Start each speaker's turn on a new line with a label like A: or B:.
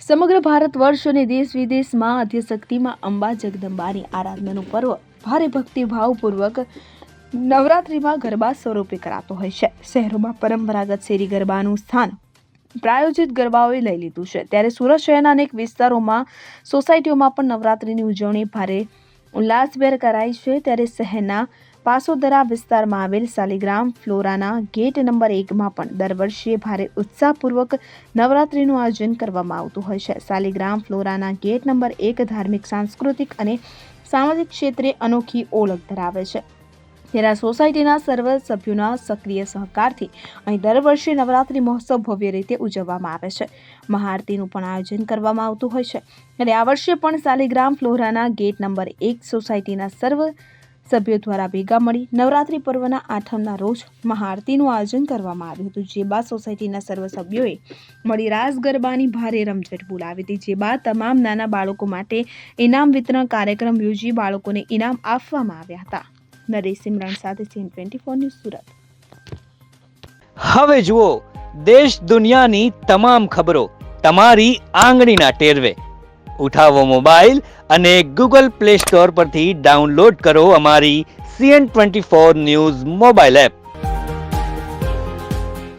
A: સમગ્ર ભારત વર્ષ અને દેશ વિદેશમાં આદ્યશક્તિમાં અંબા જગદંબાની આરાધનાનું પર્વ ભારે ભક્તિભાવપૂર્વક નવરાત્રિમાં ગરબા સ્વરૂપે કરાતો હોય છે. શહેરોમાં પરંપરાગત શેરી ગરબાનું સ્થાન પ્રાયોજિત ગરબાઓએ લઈ લીધું છે, ત્યારે સુરત શહેરના અનેક વિસ્તારોમાં સોસાયટીઓમાં પણ નવરાત્રિની ઉજવણી ભારે ઉલ્લાસભેર કરાઈ છે. ત્યારે શહેરના પાસોદરા વિસ્તારમાં આવેલ શાલિગ્રામ ફ્લોરાના ગેટ નંબર 1માં પણ દર વર્ષે ભારે ઉત્સાહપૂર્વક નવરાત્રિનું આયોજન કરવામાં આવતું હોય છે. શાલિગ્રામ ફ્લોરાના ગેટ નંબર 1 ધાર્મિક, સાંસ્કૃતિક અને સામાજિક ક્ષેત્રે અનોખી ઓળખ ધરાવે છે. ત્યારે સોસાયટીના સર્વ સભ્યોના સક્રિય સહકારથી અહીં દર વર્ષે નવરાત્રિ મહોત્સવ ભવ્ય રીતે ઉજવવામાં આવે છે. મહાઆરતીનું પણ આયોજન કરવામાં આવતું હોય છે. અને આ વર્ષે પણ શાલિગ્રામ ફ્લોરાના ગેટ નંબર 1 સોસાયટીના સર્વ સભ્યો દ્વારા ભેગા મળી નવરાત્રિ પર્વના 8મના રોજ મહાઆરતીનું આયોજન કરવામાં આવ્યું હતું. જે બાદ સોસાયટીના સર્વ સભ્યોએ મળી રાસ ગરબાની ભારે રમઝટ બોલાવી હતી. જે બાદ તમામ નાના બાળકો માટે ઇનામ વિતરણ કાર્યક્રમ યોજી બાળકોને ઇનામ આપવામાં આવ્યા હતા. નરેશ સિમરણ સાથે સીન 24 ન્યૂઝ સુરત.
B: હવે જુઓ દેશ દુનિયાની તમામ ખબરો તમારી આંગળીના ટેરવે. ઉઠાવો મોબાઈલ અને ગૂગલ પ્લે સ્ટોર પરથી ડાઉનલોડ કરો અમારી CN24 ન્યૂઝ મોબાઈલ એપ.